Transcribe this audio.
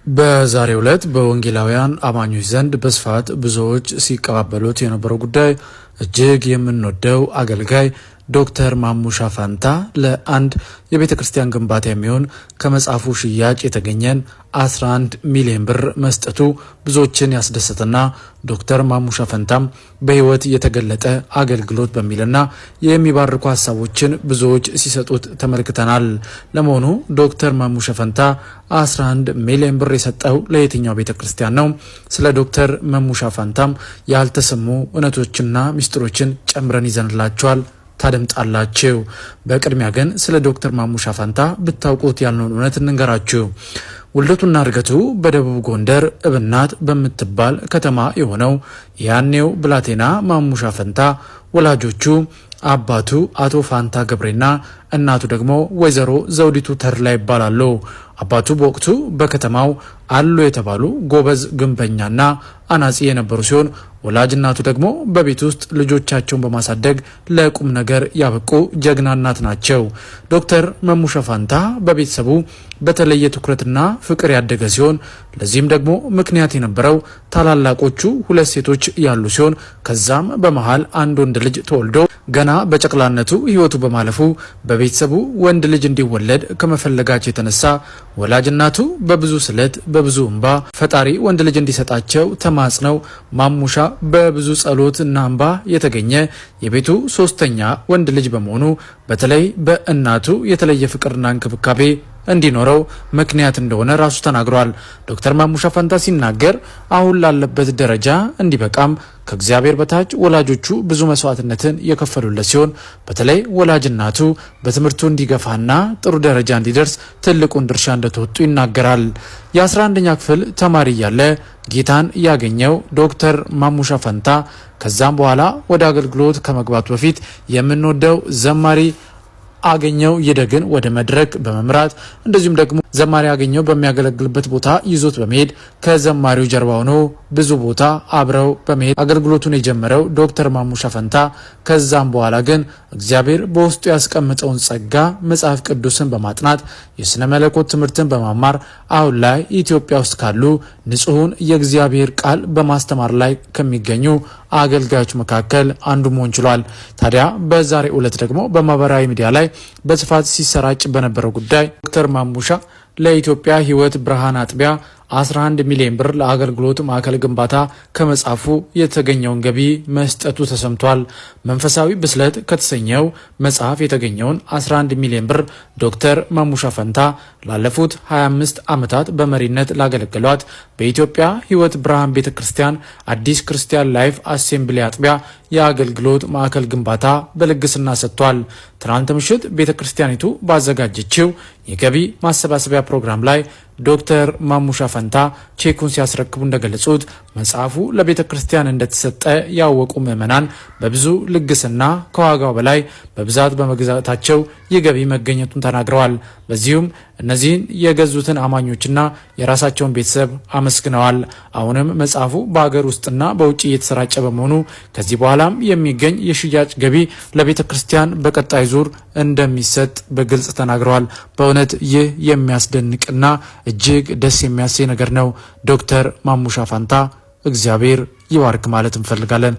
በዛሬው ዕለት በወንጌላውያን አማኞች ዘንድ በስፋት ብዙዎች ሲቀባበሉት የነበረው ጉዳይ እጅግ የምንወደው አገልጋይ ዶክተር ማሙሻ ፋንታ ለአንድ የቤተ ክርስቲያን ግንባታ የሚሆን ከመጽሐፉ ሽያጭ የተገኘን 11 ሚሊዮን ብር መስጠቱ ብዙዎችን ያስደሰተና ዶክተር ማሙሻ ፋንታም በሕይወት የተገለጠ አገልግሎት በሚልና የሚባርኩ ሀሳቦችን ብዙዎች ሲሰጡት ተመልክተናል። ለመሆኑ ዶክተር ማሙሻ ፋንታ 11 ሚሊዮን ብር የሰጠው ለየትኛው ቤተ ክርስቲያን ነው? ስለ ዶክተር ማሙሻ ፋንታም ያልተሰሙ እውነቶችና ሚስጥሮችን ጨምረን ይዘንላችኋል። ታደምጣላችሁ። በቅድሚያ ግን ስለ ዶክተር ማሙሻ ፋንታ ብታውቁት ያልነውን እውነት እንንገራችሁ። ውልደቱና እድገቱ በደቡብ ጎንደር እብናት በምትባል ከተማ የሆነው ያኔው ብላቴና ማሙሻ ፋንታ ወላጆቹ አባቱ አቶ ፋንታ ገብሬና እናቱ ደግሞ ወይዘሮ ዘውዲቱ ተድላ ይባላሉ። አባቱ በወቅቱ በከተማው አሉ የተባሉ ጎበዝ ግንበኛና አናጺ የነበሩ ሲሆን ወላጅ እናቱ ደግሞ በቤት ውስጥ ልጆቻቸውን በማሳደግ ለቁም ነገር ያበቁ ጀግና እናት ናቸው። ዶክተር ማሙሻ ፋንታ በቤተሰቡ በተለየ ትኩረትና ፍቅር ያደገ ሲሆን ለዚህም ደግሞ ምክንያት የነበረው ታላላቆቹ ሁለት ሴቶች ያሉ ሲሆን ከዛም በመሃል አንድ ወንድ ልጅ ተወልዶ ገና በጨቅላነቱ ሕይወቱ በማለፉ በቤተሰቡ ወንድ ልጅ እንዲወለድ ከመፈለጋቸው የተነሳ ወላጅ እናቱ በብዙ ስለት በብዙ እንባ ፈጣሪ ወንድ ልጅ እንዲሰጣቸው ተማጽነው ማሙሻ በብዙ ጸሎት እና እንባ የተገኘ የቤቱ ሶስተኛ ወንድ ልጅ በመሆኑ በተለይ በእናቱ የተለየ ፍቅርና እንክብካቤ እንዲኖረው ምክንያት እንደሆነ ራሱ ተናግሯል። ዶክተር ማሙሻ ፋንታ ሲናገር አሁን ላለበት ደረጃ እንዲበቃም ከእግዚአብሔር በታች ወላጆቹ ብዙ መስዋዕትነትን የከፈሉለት ሲሆን በተለይ ወላጅ እናቱ በትምህርቱ እንዲገፋና ጥሩ ደረጃ እንዲደርስ ትልቁን ድርሻ እንደተወጡ ይናገራል። የ11ኛ ክፍል ተማሪ እያለ ጌታን ያገኘው ዶክተር ማሙሻ ፋንታ ከዛም በኋላ ወደ አገልግሎት ከመግባቱ በፊት የምንወደው ዘማሪ አገኘው ይደግን ወደ መድረክ በመምራት እንደዚሁም ደግሞ ዘማሪ አገኘው በሚያገለግልበት ቦታ ይዞት በመሄድ ከዘማሪው ጀርባ ሆኖ ብዙ ቦታ አብረው በመሄድ አገልግሎቱን የጀመረው ዶክተር ማሙሻ ፋንታ ከዛም በኋላ ግን እግዚአብሔር በውስጡ ያስቀመጠውን ጸጋ መጽሐፍ ቅዱስን በማጥናት የሥነ መለኮት ትምህርትን በማማር አሁን ላይ ኢትዮጵያ ውስጥ ካሉ ንጹሑን የእግዚአብሔር ቃል በማስተማር ላይ ከሚገኙ አገልጋዮች መካከል አንዱ መሆን ችሏል። ታዲያ በዛሬው ዕለት ደግሞ በማህበራዊ ሚዲያ ላይ በስፋት ሲሰራጭ በነበረው ጉዳይ ዶክተር ማሙሻ ለኢትዮጵያ ሕይወት ብርሃን አጥቢያ 11 ሚሊዮን ብር ለአገልግሎት ማዕከል ግንባታ ከመጽሐፉ የተገኘውን ገቢ መስጠቱ ተሰምቷል። መንፈሳዊ ብስለት ከተሰኘው መጽሐፍ የተገኘውን 11 ሚሊዮን ብር ዶክተር ማሙሻ ፋንታ ላለፉት 25 ዓመታት በመሪነት ላገለገሏት በኢትዮጵያ ሕይወት ብርሃን ቤተክርስቲያን አዲስ ክርስቲያን ላይፍ አሴምብሊ አጥቢያ የአገልግሎት ማዕከል ግንባታ በልግስና ሰጥቷል። ትናንት ምሽት ቤተክርስቲያኒቱ ባዘጋጀችው የገቢ ማሰባሰቢያ ፕሮግራም ላይ ዶክተር ማሙሻ ፋንታ ቼኩን ሲያስረክቡ እንደገለጹት መጽሐፉ ለቤተ ክርስቲያን እንደተሰጠ ያወቁ ምዕመናን በብዙ ልግስና ከዋጋው በላይ በብዛት በመግዛታቸው የገቢ መገኘቱን ተናግረዋል። በዚሁም እነዚህን የገዙትን አማኞችና የራሳቸውን ቤተሰብ አመስግነዋል። አሁንም መጽሐፉ በሀገር ውስጥና በውጭ እየተሰራጨ በመሆኑ ከዚህ በኋላም የሚገኝ የሽያጭ ገቢ ለቤተ ክርስቲያን በቀጣይ ዙር እንደሚሰጥ በግልጽ ተናግረዋል። በእውነት ይህ የሚያስደንቅና እጅግ ደስ የሚያሰኝ ነገር ነው። ዶክተር ማሙሻ ፋንታ እግዚአብሔር ይባርክ ማለት እንፈልጋለን።